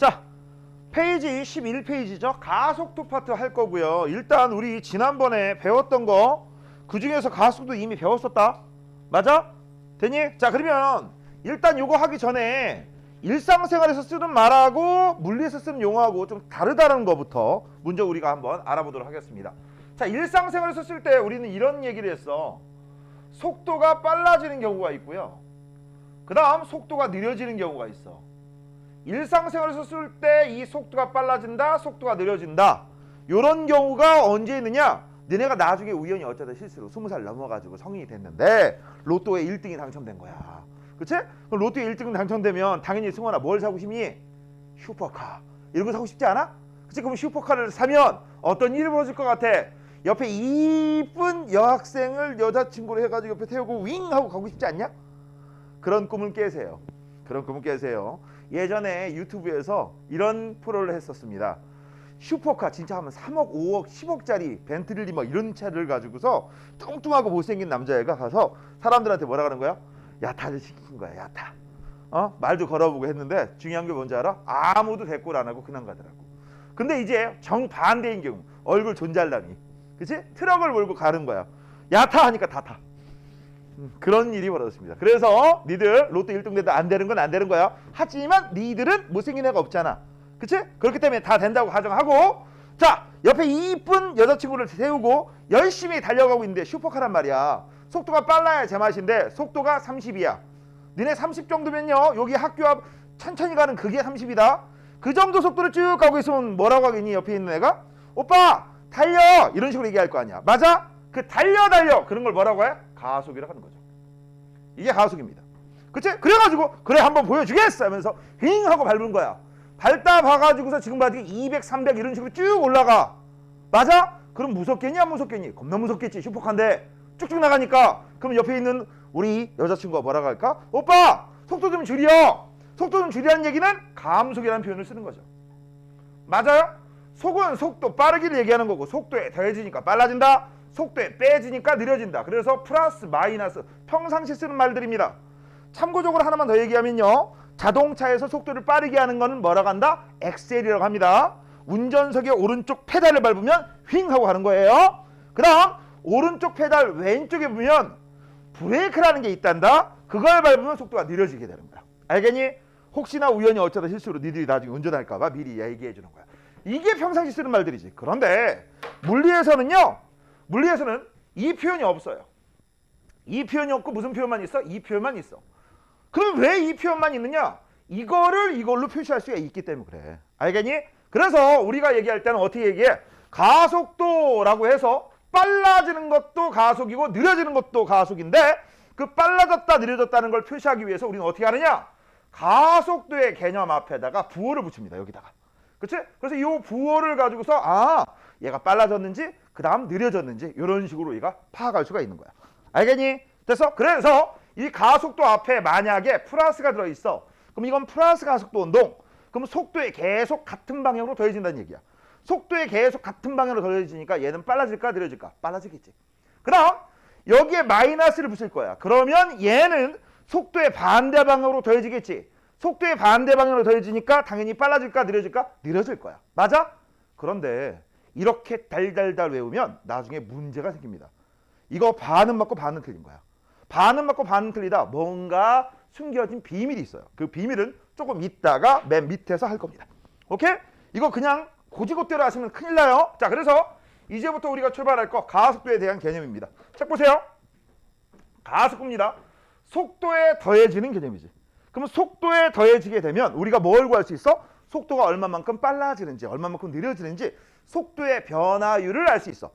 자, 페이지 11페이지죠. 가속도 파트 할 거고요. 일단 우리 지난번에 배웠던 거 그중에서 가속도 이미 배웠었다. 맞아? 되니? 자, 그러면 일단 요거 하기 전에 일상생활에서 쓰는 말하고 물리에서 쓰는 용어하고 좀 다르다는 거부터 먼저 우리가 한번 알아보도록 하겠습니다. 자, 일상생활에서 쓸 때 우리는 이런 얘기를 했어. 속도가 빨라지는 경우가 있고요. 그 다음 속도가 느려지는 경우가 있어. 일상생활에서 쓸 때 이 속도가 빨라진다, 속도가 느려진다. 요런 경우가 언제 있느냐? 너네가 나중에 우연히 어쩌다 실수로 20살 넘어가지고 성인이 됐는데 로또에 1등이 당첨된 거야. 그치? 그럼 로또에 1등 당첨되면 당연히 승원아 뭘 사고 싶니? 슈퍼카. 이런 거 사고 싶지 않아? 그치? 그럼 슈퍼카를 사면 어떤 일이 벌어질 것 같아? 옆에 이쁜 여학생을 여자친구로 해가지고 옆에 태우고 윙 하고 가고 싶지 않냐? 그런 꿈을 깨세요. 그런 꿈을 깨세요. 예전에 유튜브에서 이런 프로를 했었습니다. 슈퍼카 진짜 하면 3억, 5억, 10억짜리 벤틀리 뭐 이런 차를 가지고서 뚱뚱하고 못생긴 남자애가 가서 사람들한테 뭐라 그러는 거야? 야타를 시킨 거야. 야타. 말도 걸어보고 했는데 중요한 게 뭔지 알아? 아무도 대꾸를 안 하고 그냥 가더라고. 근데 이제 정반대인 경우 얼굴 존잘남이, 그치? 트럭을 몰고 가는 거야. 야타 하니까 다 타. 그런 일이 벌어졌습니다. 그래서 니들 로또 1등 돼도 안 되는 건 안 되는 거야. 하지만 니들은 못생긴 애가 없잖아. 그치? 그렇기 때문에 다 된다고 가정하고, 자, 옆에 이쁜 여자친구를 세우고 열심히 달려가고 있는데 슈퍼카란 말이야. 속도가 빨라야 제맛인데 속도가 30이야. 니네 30 정도면요, 여기 학교 앞 천천히 가는 그게 30이다. 그 정도 속도를 쭉 가고 있으면 뭐라고 하겠니? 옆에 있는 애가? 오빠 달려! 이런 식으로 얘기할 거 아니야. 맞아? 그 달려 그런 걸 뭐라고 해? 가속이라고 하는 거죠. 이게 가속입니다. 그치? 그래가지고 그래 한번 보여주겠어 하면서 윙 하고 밟은 거야. 밟다 봐가지고서 지금 봐도 200, 300 이런 식으로 쭉 올라가. 맞아? 그럼 무섭겠니 안 무섭겠니? 겁나 무섭겠지. 슈퍼카인데 쭉쭉 나가니까. 그럼 옆에 있는 우리 여자친구가 뭐라고 할까? 오빠 속도 좀 줄여. 속도 좀 줄이라는 얘기는 감속이라는 표현을 쓰는 거죠. 맞아요? 속은 속도 빠르기를 얘기하는 거고, 속도에 더해지니까 빨라진다, 속도에 빼지니까 느려진다. 그래서 플러스 마이너스 평상시 쓰는 말들입니다. 참고적으로 하나만 더 얘기하면요, 자동차에서 속도를 빠르게 하는 거는 뭐라고 한다? 엑셀이라고 합니다. 운전석의 오른쪽 페달을 밟으면 휙 하고 가는 거예요. 그 다음 오른쪽 페달 왼쪽에 보면 브레이크라는 게 있단다. 그걸 밟으면 속도가 느려지게 되는 거야. 알겠니? 혹시나 우연히 어쩌다 실수로 니들이 나중에 운전할까 봐 미리 얘기해 주는 거야. 이게 평상시 쓰는 말들이지. 그런데 물리에서는요, 물리에서는 이 표현이 없어요. 이 표현이 없고 무슨 표현만 있어? 이 표현만 있어. 그럼 왜 이 표현만 있느냐? 이거를 이걸로 표시할 수가 있기 때문에 그래. 알겠니? 그래서 우리가 얘기할 때는 어떻게 얘기해? 가속도라고 해서 빨라지는 것도 가속이고 느려지는 것도 가속인데, 그 빨라졌다 느려졌다는 걸 표시하기 위해서 우리는 어떻게 하느냐? 가속도의 개념 앞에다가 부호를 붙입니다. 여기다가. 그치? 그래서 이 부호를 가지고서 얘가 빨라졌는지 그 다음 느려졌는지 이런 식으로 우리가 파악할 수가 있는 거야. 알겠니? 됐어? 그래서 이 가속도 앞에 만약에 플러스가 들어있어. 그럼 이건 플러스 가속도 운동. 그럼 속도에 계속 같은 방향으로 더해진다는 얘기야. 속도에 계속 같은 방향으로 더해지니까 얘는 빨라질까 느려질까? 빨라지겠지. 그 다음 여기에 마이너스를 붙일 거야. 그러면 얘는 속도의 반대 방향으로 더해지겠지. 속도의 반대 방향으로 더해지니까 당연히 빨라질까 느려질까? 느려질 거야. 맞아? 그런데 이렇게 달달달 외우면 나중에 문제가 생깁니다. 이거 반은 맞고 반은 틀린 거야. 반은 맞고 반은 틀리다. 뭔가 숨겨진 비밀이 있어요. 그 비밀은 조금 이따가 맨 밑에서 할 겁니다. 오케이? 이거 그냥 고지고대로 하시면 큰일 나요. 자, 그래서 이제부터 우리가 출발할 거 가속도에 대한 개념입니다. 책 보세요. 가속도입니다. 속도에 더해지는 개념이지. 그러면 속도에 더해지게 되면 우리가 뭘 구할 수 있어? 속도가 얼마만큼 빨라지는지 얼마만큼 느려지는지 속도의 변화율을 알 수 있어.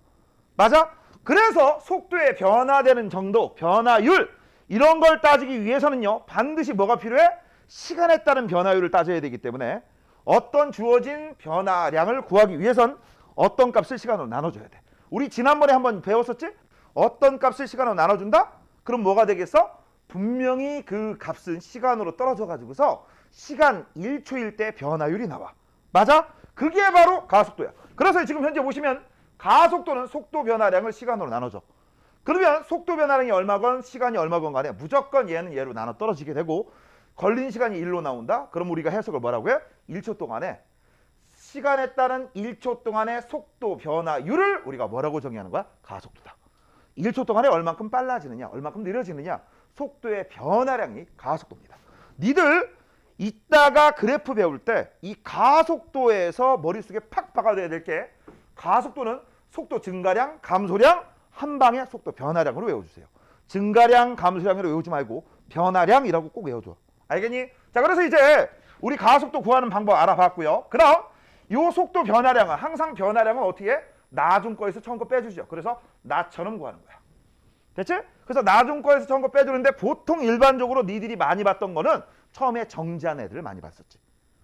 맞아? 그래서 속도의 변화되는 정도, 변화율 이런 걸 따지기 위해서는요, 반드시 뭐가 필요해? 시간에 따른 변화율을 따져야 되기 때문에 어떤 주어진 변화량을 구하기 위해선 어떤 값을 시간으로 나눠줘야 돼. 우리 지난번에 한번 배웠었지? 어떤 값을 시간으로 나눠준다? 그럼 뭐가 되겠어? 분명히 그 값은 시간으로 떨어져 가지고서 시간 1초일 때 변화율이 나와. 맞아? 그게 바로 가속도야. 그래서 지금 현재 보시면 가속도는 속도 변화량을 시간으로 나눠줘. 그러면 속도 변화량이 얼마건 시간이 얼마건 간에 무조건 얘는 얘로 나눠 떨어지게 되고, 걸린 시간이 1로 나온다. 그럼 우리가 해석을 뭐라고 해? 1초 동안에 시간에 따른 1초 동안의 속도 변화율을 우리가 뭐라고 정의하는 거야? 가속도다. 1초 동안에 얼만큼 빨라지느냐, 얼만큼 느려지느냐, 속도의 변화량이 가속도입니다. 니들 이따가 그래프 배울 때 이 가속도에서 머릿속에 팍 박아둬야 될 게 가속도는 속도 증가량, 감소량, 한 방에 속도 변화량으로 외워주세요. 증가량, 감소량으로 외우지 말고 변화량이라고 꼭 외워줘. 알겠니? 자, 그래서 이제 우리 가속도 구하는 방법 알아봤고요. 그럼 요 속도 변화량은 항상 변화량은 어떻게 해? 나중 거에서 처음 거 빼주죠. 그래서 나처럼 구하는 거야. 됐지? 그래서 나중 거에서 처음 거 빼주는데 보통 일반적으로 니들이 많이 봤던 거는 처음에 정지한 애들을 많이 봤었지.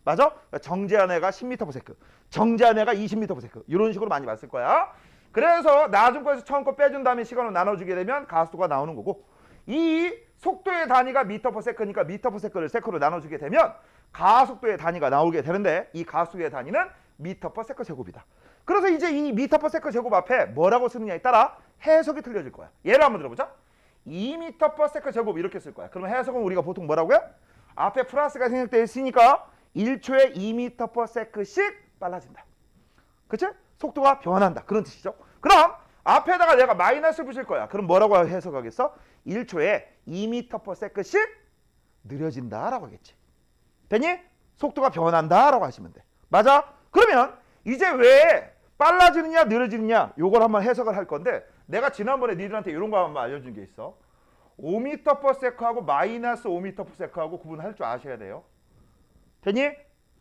맞아? 정지한 애가 10m/s, 정지한 애가 20m/s 이런 식으로 많이 봤을 거야. 그래서 나중 거에서 처음 거 빼준 다음에 시간을 나눠주게 되면 가속도가 나오는 거고, 이 속도의 단위가 m/s니까 m/s를 세컨으로 나눠주게 되면 가속도의 단위가 나오게 되는데 이 가속도의 단위는 m/s 제곱이다. 그래서 이제 이 m/s 제곱 앞에 뭐라고 쓰느냐에 따라 해석이 틀려질 거야. 예를 한번 들어보자. 2m/s 제곱 이렇게 쓸 거야. 그러면 해석은 우리가 보통 뭐라고 해? 앞에 플러스가 생략되어 있으니까 1초에 2m/s씩 빨라진다. 그치? 속도가 변한다. 그런 뜻이죠. 그럼 앞에다가 내가 마이너스 붙일 거야. 그럼 뭐라고 해석하겠어? 1초에 2m/s씩 느려진다라고 하겠지. 됐니? 속도가 변한다라고 하시면 돼. 맞아? 그러면 이제 왜 빨라지느냐 느려지느냐 요걸 한번 해석을 할 건데, 내가 지난번에 니들한테 이런 거 한번 알려준 게 있어. 5m/s하고 마이너스 5m/s하고 구분할 줄 아셔야 돼요. 됐니?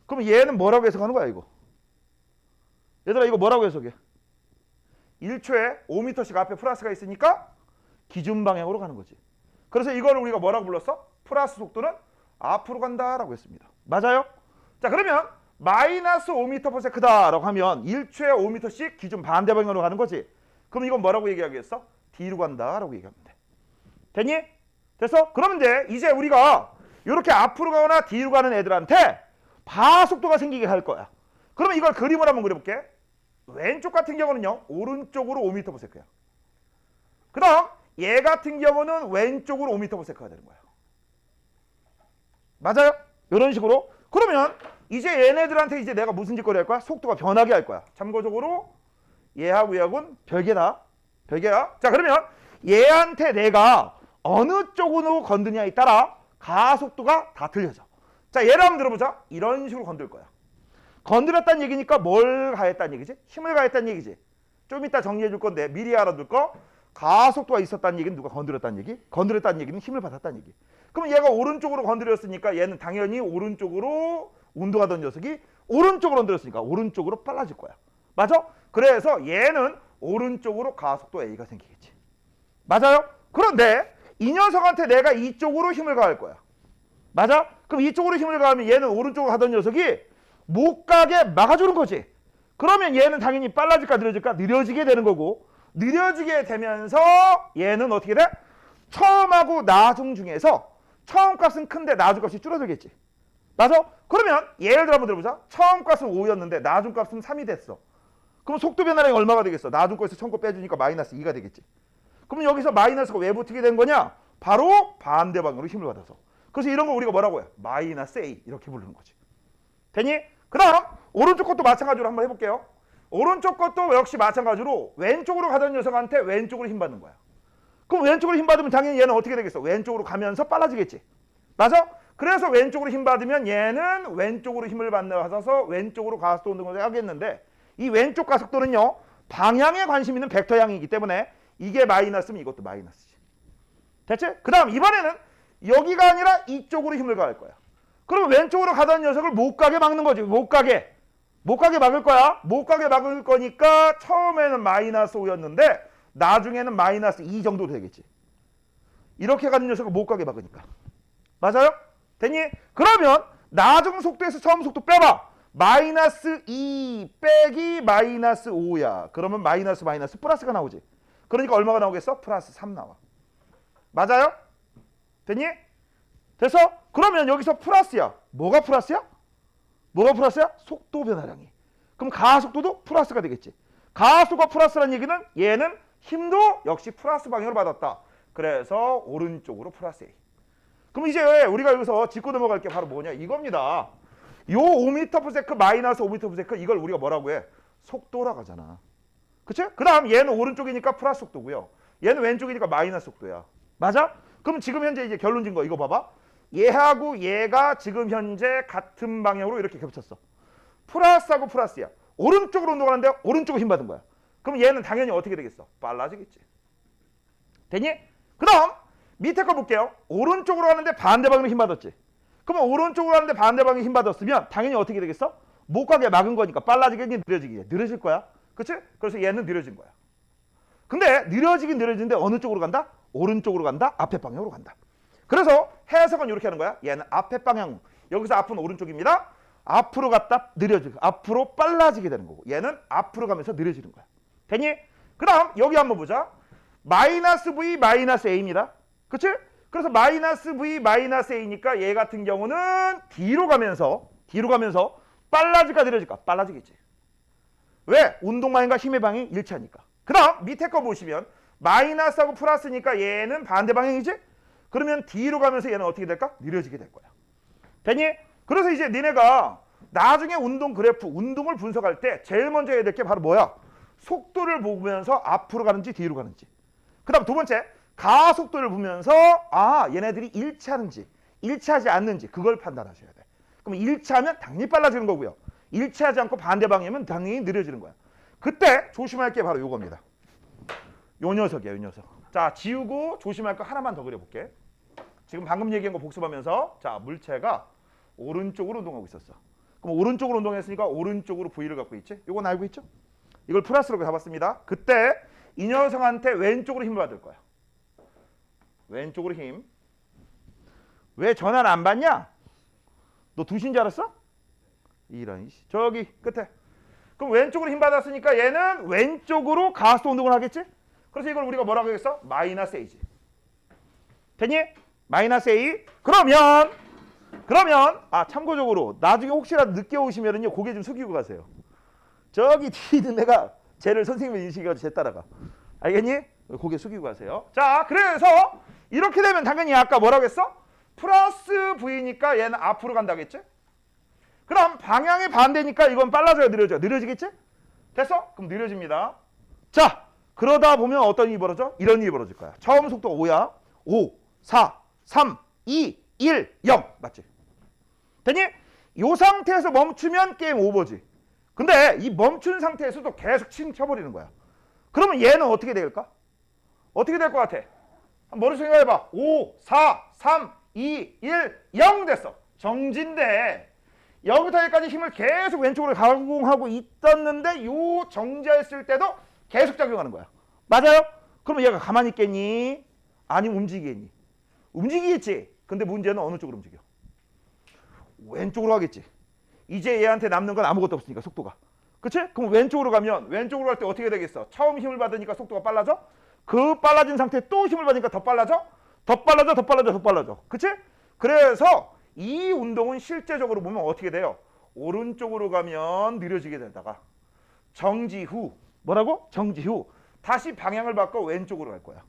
그럼 얘는 뭐라고 해석하는 거야 이거? 얘들아 이거 뭐라고 해석해? 1초에 5m씩 앞에 플러스가 있으니까 기준 방향으로 가는 거지. 그래서 이거를 우리가 뭐라고 불렀어? 플러스 속도는 앞으로 간다라고 했습니다. 맞아요? 자, 그러면 마이너스 5m/s다라고 하면 1초에 5m씩 기준 반대 방향으로 가는 거지. 그럼 이건 뭐라고 얘기하겠어? 뒤로 간다라고 얘기하면 돼. 됐니? 됐어? 그러면 이제 우리가 이렇게 앞으로 가거나 뒤로 가는 애들한테 가속도가 생기게 할 거야. 그러면 이걸 그림을 한번 그려볼게. 왼쪽 같은 경우는요, 오른쪽으로 5m/s야. 그 다음 얘 같은 경우는 왼쪽으로 5m/s가 되는 거야. 맞아요? 이런 식으로. 그러면 이제 얘네들한테 이제 내가 무슨 짓거리 할 거야? 속도가 변하게 할 거야. 참고적으로 얘하고 얘하고는 별개다. 별개야. 자, 그러면 얘한테 내가 어느 쪽으로 건드냐에 따라 가속도가 다 틀려져. 자, 예를 한번 들어보자. 이런 식으로 건들 거야. 건드렸다는 얘기니까 뭘 가했다는 얘기지? 힘을 가했다는 얘기지. 좀 이따 정리해 줄 건데 미리 알아둘 거. 가속도가 있었다는 얘기는 누가 건드렸다는 얘기? 건드렸다는 얘기는 힘을 받았다는 얘기. 그럼 얘가 오른쪽으로 건드렸으니까 얘는 당연히 오른쪽으로 운동하던 녀석이 오른쪽으로 건드렸으니까 오른쪽으로 빨라질 거야. 맞아? 그래서 얘는 오른쪽으로 가속도 A가 생기겠지. 맞아요? 그런데 이 녀석한테 내가 이쪽으로 힘을 가할 거야. 맞아? 그럼 이쪽으로 힘을 가하면 얘는 오른쪽으로 가던 녀석이 못 가게 막아주는 거지. 그러면 얘는 당연히 빨라질까 느려질까? 느려지게 되는 거고, 느려지게 되면서 얘는 어떻게 돼? 처음하고 나중 중에서 처음 값은 큰데 나중 값이 줄어들겠지. 맞아? 그러면 예를 들어 한번 들어보자. 처음 값은 5였는데 나중 값은 3이 됐어. 그럼 속도 변화량이 얼마가 되겠어? 나중 거에서 처음 거 빼주니까 마이너스 2가 되겠지. 그럼 여기서 마이너스가 왜 붙게 된 거냐? 바로 반대 방향으로 힘을 받아서. 그래서 이런 거 우리가 뭐라고 해? 마이너스 A 이렇게 부르는 거지. 되니? 그 다음 오른쪽 것도 마찬가지로 한번 해볼게요. 오른쪽 것도 역시 마찬가지로 왼쪽으로 가던 녀석한테 왼쪽으로 힘 받는 거야. 그럼 왼쪽으로 힘 받으면 당연히 얘는 어떻게 되겠어? 왼쪽으로 가면서 빨라지겠지. 맞아? 그래서 왼쪽으로 힘 받으면 얘는 왼쪽으로 힘을 받아서 왼쪽으로 가속도 운동을 하겠는데, 이 왼쪽 가속도는요 방향에 관심 있는 벡터향이기 때문에 이게 마이너스면 이것도 마이너스지. 됐지? 그 다음 이번에는 여기가 아니라 이쪽으로 힘을 가할 거야. 그러면 왼쪽으로 가던 녀석을 못 가게 막는 거지. 못 가게 막을 거야. 못 가게 막을 거니까 처음에는 마이너스 5였는데 나중에는 마이너스 2 정도 되겠지. 이렇게 가는 녀석을 못 가게 막으니까. 맞아요? 됐니? 그러면 나중 속도에서 처음 속도 빼봐. 마이너스 2 빼기 마이너스 5야. 그러면 마이너스 플러스가 나오지. 그러니까 얼마가 나오겠어? 플러스 3 나와. 맞아요? 됐니? 됐어? 그러면 여기서 플러스야. 뭐가 플러스야? 뭐가 플러스야? 속도 변화량이. 그럼 가속도도 플러스가 되겠지. 가속도가 플러스라는 얘기는 얘는 힘도 역시 플러스 방향으로 받았다. 그래서 오른쪽으로 플러스 A. 그럼 이제 우리가 여기서 짚고 넘어갈 게 바로 뭐냐 이겁니다. 요 5m/s 마이너스 5m/s 이걸 우리가 뭐라고 해? 속도라고 하잖아. 그치? 그 다음 얘는 오른쪽이니까 플러스 속도고요. 얘는 왼쪽이니까 마이너스 속도야. 맞아? 그럼 지금 현재 이제 결론진 거 이거 봐봐. 얘하고 얘가 지금 현재 같은 방향으로 이렇게 겹쳤어. 플러스하고 플러스야. 오른쪽으로 운동하는데 오른쪽으로 힘 받은 거야. 그럼 얘는 당연히 어떻게 되겠어? 빨라지겠지. 됐니? 그 다음 밑에 거 볼게요. 오른쪽으로 가는데 반대방향으로 힘 받았지. 그러면 오른쪽으로 가는데 반대방향에 힘 받았으면 당연히 어떻게 되겠어? 못 가게 막은 거니까 빨라지겠니? 느려지겠니? 느려질 거야. 그치? 그래서 얘는 느려진 거야. 근데 느려지긴 느려지는데 어느 쪽으로 간다? 오른쪽으로 간다? 앞에 방향으로 간다. 그래서 해석은 이렇게 하는 거야. 얘는 앞에 방향. 여기서 앞은 오른쪽입니다. 앞으로 갔다 느려지고 앞으로 빨라지게 되는 거고 얘는 앞으로 가면서 느려지는 거야. 됐니? 그 다음 여기 한번 보자. 마이너스 V 마이너스 A입니다. 그치? 그래서 마이너스 V 마이너스 A니까 얘 같은 경우는 뒤로 가면서 빨라질까 느려질까? 빨라지겠지. 왜? 운동 방향과 힘의 방향이 일치하니까. 그 다음 밑에 거 보시면 마이너스하고 플러스니까 얘는 반대 방향이지? 그러면 뒤로 가면서 얘는 어떻게 될까? 느려지게 될 거야. 됐니? 그래서 이제 니네가 나중에 운동 그래프, 운동을 분석할 때 제일 먼저 해야 될 게 바로 뭐야? 속도를 보면서 앞으로 가는지 뒤로 가는지. 그 다음 두 번째, 가속도를 보면서 얘네들이 일치하는지 일치하지 않는지 그걸 판단하셔야 돼. 그럼 일치하면 당연히 빨라지는 거고요. 일치하지 않고 반대 방향이면 당연히 느려지는 거야. 그때 조심할 게 바로 요겁니다. 요 녀석이야, 요 녀석. 자, 지우고 조심할 거 하나만 더 그려볼게. 지금 방금 얘기한 거 복습하면서 자, 물체가 오른쪽으로 운동하고 있었어. 그럼 오른쪽으로 운동했으니까 오른쪽으로 V를 갖고 있지? 요건 알고 있죠? 이걸 플러스로 잡았습니다. 그때 이 녀석한테 왼쪽으로 힘을 받을 거야. 왼쪽으로 힘. 왜 전화를 안 받냐? 너 2시인 줄 알았어? 이런 저기 끝에. 그럼 왼쪽으로 힘 받았으니까 얘는 왼쪽으로 가속도 운동을 하겠지? 그래서 이걸 우리가 뭐라고 하겠어? 마이너스 A지. 됐니? 마이너스 A. 그러면 참고적으로 나중에 혹시라도 늦게 오시면은요 고개 좀 숙이고 가세요. 저기 뒤에 있는 애가 쟤를 선생님의 인식해가지고 쟤 따라가. 알겠니? 고개 숙이고 가세요. 자, 그래서 이렇게 되면 당연히 아까 뭐라고 했어? 플러스 V니까 얘는 앞으로 간다겠지? 그럼 방향이 반대니까 이건 빨라져야 느려져. 느려지겠지? 됐어? 그럼 느려집니다. 자, 그러다 보면 어떤 일이 벌어져? 이런 일이 벌어질 거야. 처음 속도가 5야. 5, 4, 3, 2, 1, 0. 맞지? 됐니? 이 상태에서 멈추면 게임 오버지. 근데 이 멈춘 상태에서도 계속 치버리는 거야. 그러면 얘는 어떻게 될까? 어떻게 될 것 같아? 머릿속에 생각해봐. 5, 4, 3, 2, 1, 0 됐어. 정지인데 여기부터 여기까지 힘을 계속 왼쪽으로 가공하고 있었는데 요 정지했을 때도 계속 작용하는 거야. 맞아요? 그러면 얘가 가만히 있겠니? 아니면 움직이겠니? 움직이겠지. 근데 문제는 어느 쪽으로 움직여? 왼쪽으로 가겠지. 이제 얘한테 남는 건 아무것도 없으니까 속도가. 그치? 그럼 왼쪽으로 가면 왼쪽으로 갈 때 어떻게 되겠어? 처음 힘을 받으니까 속도가 빨라져? 그 빨라진 상태에 또 힘을 받으니까 더 빨라져? 더 빨라져, 더 빨라져, 더 빨라져. 그치? 그래서 이 운동은 실제적으로 보면 어떻게 돼요? 오른쪽으로 가면 느려지게 되다가 정지 후 뭐라고? 정지 후 다시 방향을 바꿔 왼쪽으로 갈 거야.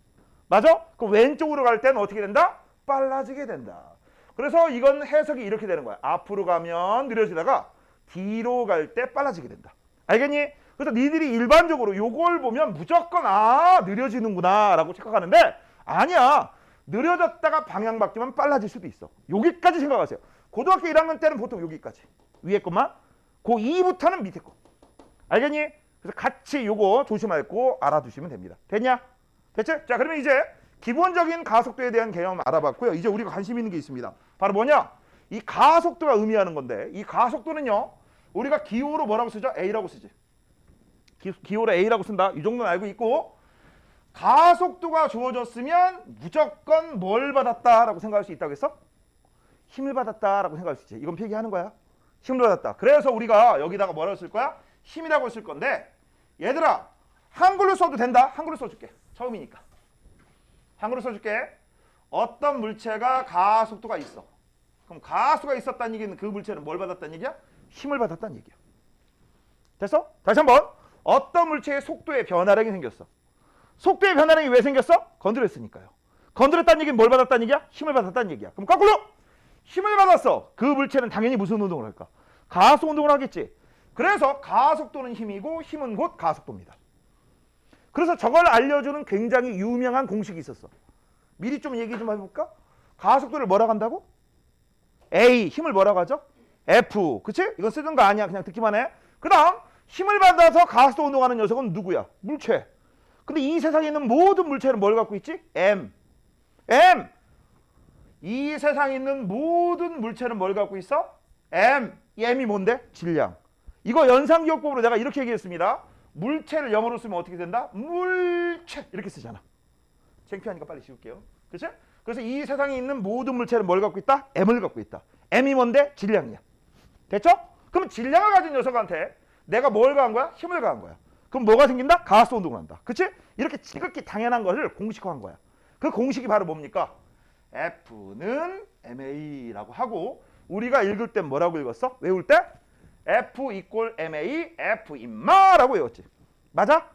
맞아? 그럼 왼쪽으로 갈 때는 어떻게 된다? 빨라지게 된다. 그래서 이건 해석이 이렇게 되는 거야. 앞으로 가면 느려지다가 뒤로 갈 때 빨라지게 된다. 알겠니? 그래서 니들이 일반적으로 요걸 보면 무조건 느려지는구나 라고 착각하는데 아니야. 느려졌다가 방향 바뀌면 빨라질 수도 있어. 여기까지 생각하세요. 고등학교 1학년 때는 보통 여기까지. 위에 것만. 고2부터는 밑에 거. 알겠니? 그래서 같이 요거 조심하고 알아두시면 됩니다. 됐냐? 됐지? 자, 그러면 이제 기본적인 가속도에 대한 개념 알아봤고요. 이제 우리가 관심 있는 게 있습니다. 바로 뭐냐? 이 가속도가 의미하는 건데 이 가속도는요. 우리가 기호로 뭐라고 쓰죠? A라고 쓰지. 기호로 A라고 쓴다. 이 정도는 알고 있고 가속도가 주어졌으면 무조건 뭘 받았다라고 생각할 수 있다고 했어? 힘을 받았다라고 생각할 수 있지. 이건 필기하는 거야. 힘을 받았다. 그래서 우리가 여기다가 뭐라고 쓸 거야? 힘이라고 쓸 건데 얘들아 한글로 써도 된다. 한글로 써줄게. 처음이니까. 한글로 써줄게. 어떤 물체가 가속도가 있어. 그럼 가속도가 있었다는 얘기는 그 물체는 뭘 받았다는 얘기야? 힘을 받았다는 얘기야. 됐어? 다시 한번. 어떤 물체의 속도의 변화량이 생겼어. 속도의 변화량이 왜 생겼어? 건드렸으니까요. 건드렸다는 얘기는 뭘 받았다는 얘기야? 힘을 받았다는 얘기야. 그럼 거꾸로 힘을 받았어. 그 물체는 당연히 무슨 운동을 할까? 가속 운동을 하겠지. 그래서 가속도는 힘이고 힘은 곧 가속도입니다. 그래서 저걸 알려주는 굉장히 유명한 공식이 있었어. 미리 좀 얘기 좀 해볼까? 가속도를 뭐라고 한다고? A, 힘을 뭐라고 하죠? F, 그치? 이건 쓰는 거 아니야. 그냥 듣기만 해. 그 다음 힘을 받아서 가속도 운동하는 녀석은 누구야? 물체. 근데 이 세상에 있는 모든 물체는 뭘 갖고 있지? M. M. 이 세상에 있는 모든 물체는 뭘 갖고 있어? M. 이 M이 뭔데? 질량. 이거 연상기억법으로 내가 이렇게 얘기했습니다. 물체를 영어로 쓰면 어떻게 된다? 물체. 이렇게 쓰잖아. 창피하니까 빨리 지울게요. 그치? 그래서 이 세상에 있는 모든 물체는 뭘 갖고 있다? M을 갖고 있다. M이 뭔데? 질량이야. 됐죠? 그럼 질량을 가진 녀석한테 내가 뭘 가한 거야? 힘을 가한 거야. 그럼 뭐가 생긴다? 가속도 운동을 한다. 그치? 이렇게 지극히 당연한 것을 공식화한 거야. 그 공식이 바로 뭡니까? F는 MA라고 하고 우리가 읽을 땐 뭐라고 읽었어? 외울 때? F 이꼴 MA F 임마라고 외웠지. 맞아?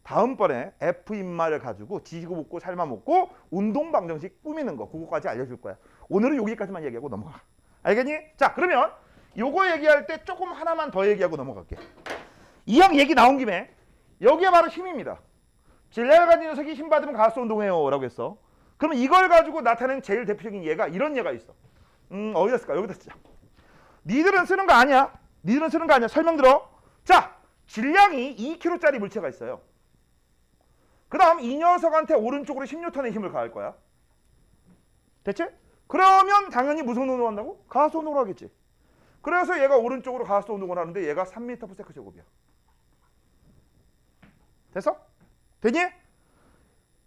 다음번에 F 임마를 가지고 지지고 볶고 삶아 먹고 운동 방정식 꾸미는 거 그거까지 알려줄 거야. 오늘은 여기까지만 얘기하고 넘어가. 알겠니? 자 그러면 요거 얘기할 때 조금 하나만 더 얘기하고 넘어갈게. 이왕 얘기 나온 김에 여기에 바로 힘입니다. 질량을 가진 녀석이 힘 받으면 가속도 운동해요 라고 했어. 그러면 이걸 가지고 나타내는 제일 대표적인 예가 이런 예가 있어. 어디다 쓸까? 여기다 쓰자. 니들은 쓰는 거 아니야. 니들은 쓰는 거 아니야. 설명 들어. 자, 질량이 2kg짜리 물체가 있어요. 그 다음 이 녀석한테 오른쪽으로 10N의 힘을 가할 거야. 됐지? 그러면 당연히 무슨 운동을 한다고? 가속도 운동을 하겠지. 그래서 얘가 오른쪽으로 가속도 운동을 하는데 얘가 3m/s 제곱이야. 됐어? 되니?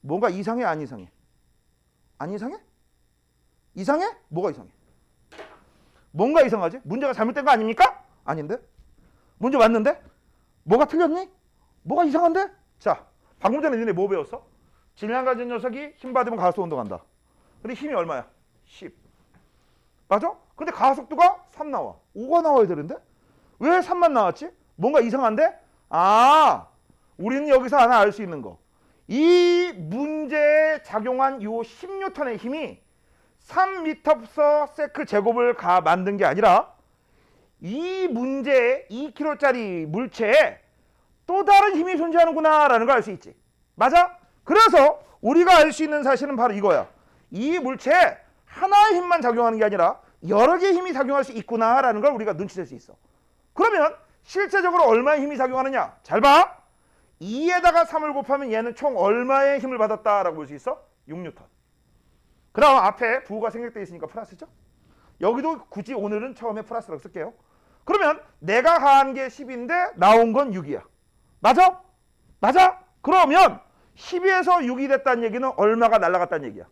뭔가 이상해 안 이상해? 안 이상해? 이상해? 뭐가 이상해? 뭔가 이상하지? 문제가 잘못된 거 아닙니까? 아닌데? 문제 맞는데? 뭐가 틀렸니? 뭐가 이상한데? 자, 방금 전에 너네 뭐 배웠어? 질량 가진 녀석이 힘 받으면 가속도 운동한다. 근데 힘이 얼마야? 10. 맞아? 근데 가속도가 3 나와. 5가 나와야 되는데? 왜 3만 나왔지? 뭔가 이상한데? 아, 우리는 여기서 하나 알 수 있는 거. 이 문제에 작용한 요 10N의 힘이 3m/s 제곱을 만든 게 아니라 이 문제에 2kg짜리 물체에 또 다른 힘이 존재하는구나 라는 걸 알 수 있지. 맞아? 그래서 우리가 알 수 있는 사실은 바로 이거야. 이 물체에 하나의 힘만 작용하는 게 아니라 여러 개의 힘이 작용할 수 있구나 라는 걸 우리가 눈치챌 수 있어. 그러면 실제적으로 얼마의 힘이 작용하느냐? 잘 봐. 2에다가 3을 곱하면 얘는 총 얼마의 힘을 받았다라고 볼 수 있어? 6N. 그 다음 앞에 부호가 생략되어 있으니까 플러스죠? 여기도 굳이 오늘은 처음에 플러스라고 쓸게요. 그러면 내가 가한 게 10인데 나온 건 6이야. 맞아? 맞아? 그러면 12에서 6이 됐다는 얘기는 얼마가 날아갔다는 얘기야?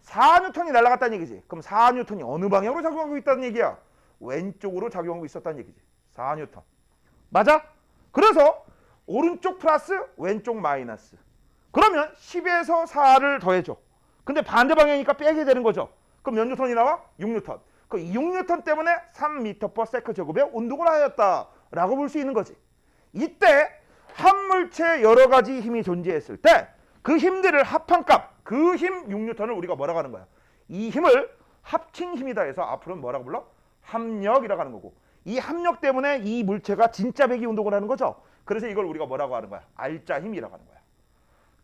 4N이 날아갔다는 얘기지. 그럼 4N이 어느 방향으로 작용하고 있다는 얘기야? 왼쪽으로 작용하고 있었다는 얘기지. 4N. 맞아? 그래서 오른쪽 플러스 왼쪽 마이너스. 그러면 10에서 4를 더해줘. 근데 반대 방향이니까 빼게 되는 거죠. 그럼 몇 뉴턴이 나와? 6N. 그 6N 때문에 3m/s 제곱의 운동을 하였다라고 볼 수 있는 거지. 이때 한 물체에 여러 가지 힘이 존재했을 때 그 힘들을 합한 값, 그 힘 6N을 우리가 뭐라고 하는 거야? 이 힘을 합친 힘이다 해서 앞으로는 뭐라고 불러? 합력이라고 하는 거고, 이 합력 때문에 이 물체가 진짜 배기 운동을 하는 거죠. 그래서 이걸 우리가 뭐라고 하는 거야? 알짜 힘이라고 하는 거야.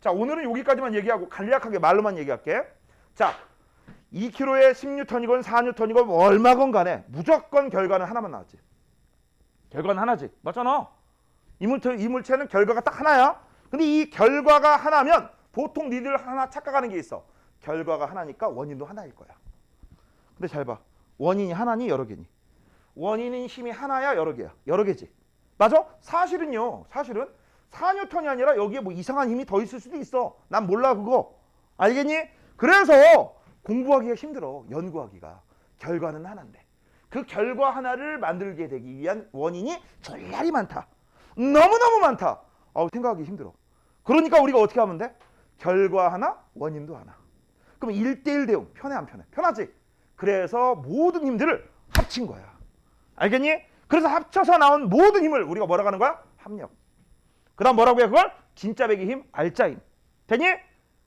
자, 오늘은 여기까지만 얘기하고 간략하게 말로만 얘기할게. 자, 2kg에 10N이건 4N이건 얼마건 간에 무조건 결과는 하나만 나왔지. 결과는 하나지. 맞잖아. 이 물체는 결과가 딱 하나야. 근데 이 결과가 하나면 보통 니들 하나 착각하는 게 있어. 결과가 하나니까 원인도 하나일 거야. 근데 잘 봐. 원인이 하나니 여러 개니? 원인은 힘이 하나야 여러 개야? 여러 개지. 맞아? 사실은요. 사실은 4N이 아니라 여기에 뭐 이상한 힘이 더 있을 수도 있어. 난 몰라 그거. 알겠니? 그래서 공부하기가 힘들어. 연구하기가. 결과는 하나인데. 그 결과 하나를 만들게 되기 위한 원인이 졸라리 많다. 너무너무 많다. 생각하기 힘들어. 그러니까 우리가 어떻게 하면 돼? 결과 하나, 원인도 하나. 그럼 1대1 대응. 편해 안 편해? 편하지. 그래서 모든 힘들을 합친 거야. 알겠니? 그래서 합쳐서 나온 모든 힘을 우리가 뭐라고 하는 거야? 합력. 그 다음 뭐라고 해 그걸? 진짜 배기 힘, 알짜 힘. 되니?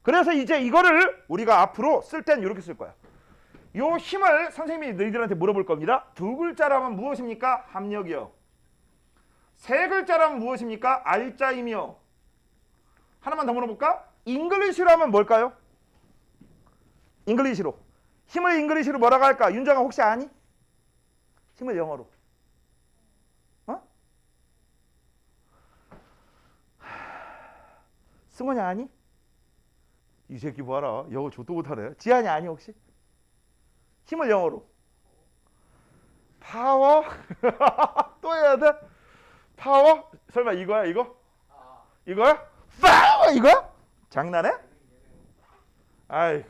그래서 이제 이거를 우리가 앞으로 쓸 땐 이렇게 쓸 거야. 요 힘을 선생님이 너희들한테 물어볼 겁니다. 두 글자라면 무엇입니까? 합력이요. 세 글자라면 무엇입니까? 알짜이며. 하나만 더 물어볼까? 잉글리시로 하면 뭘까요? 잉글리시로. 힘을 잉글리시로 뭐라고 할까? 윤정아 혹시 아니? 힘을 영어로. 어? 승원이 아니? 이 새끼 봐라. 영어 저도 못하네. 지한이 아니 혹시? 힘을 영어로. 파워? 또 해야 돼? 파워? 설마 이거야 이거? 이거야? 파워 이거야? 장난해? 아이고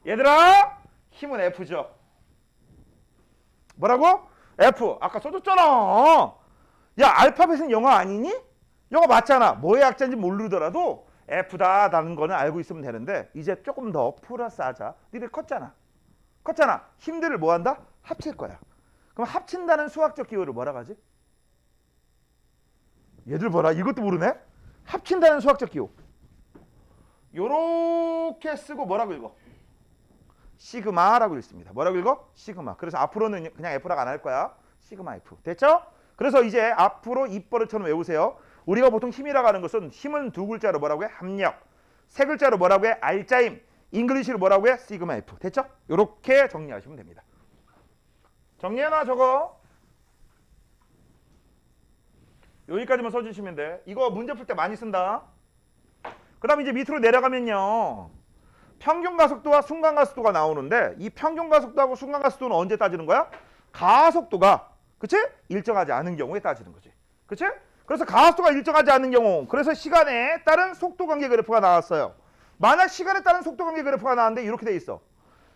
얘들아 힘은 F죠. 뭐라고? F. 아까 써줬잖아. 야 알파벳은 영어 아니니? 영어 맞잖아. 뭐의 약자인지 모르더라도 F다라는 거는 알고 있으면 되는데 이제 조금 더 플러스 하자. 니들 컸잖아. 힘들을 뭐 한다? 합칠 거야. 그럼 합친다는 수학적 기호를 뭐라고 하지? 얘들 봐라. 이것도 모르네? 합친다는 수학적 기호. 요렇게 쓰고 뭐라고 읽어? 시그마라고 읽습니다. 뭐라고 읽어? 시그마. 그래서 앞으로는 그냥 F라고 안 할 거야. 시그마 F. 됐죠? 그래서 이제 앞으로 입버릇처럼 외우세요. 우리가 보통 힘이라고 하는 것은 힘은 두 글자로 뭐라고 해? 합력. 세 글자로 뭐라고 해? 알짜임. 잉글리시로 뭐라고 해? 시그마 F. 됐죠? 요렇게 정리하시면 됩니다. 정리해놔 저거. 여기까지만 써주시면 돼. 이거 문제 풀 때 많이 쓴다. 그 다음 이제 밑으로 내려가면요. 평균 가속도와 순간 가속도가 나오는데 이 평균 가속도하고 순간 가속도는 언제 따지는 거야? 가속도가 그치? 일정하지 않은 경우에 따지는 거지. 그치? 그래서 가속도가 일정하지 않은 경우 그래서 시간에 따른 속도 관계 그래프가 나왔어요. 만약 시간에 따른 속도 관계 그래프가 나왔는데 이렇게 돼 있어.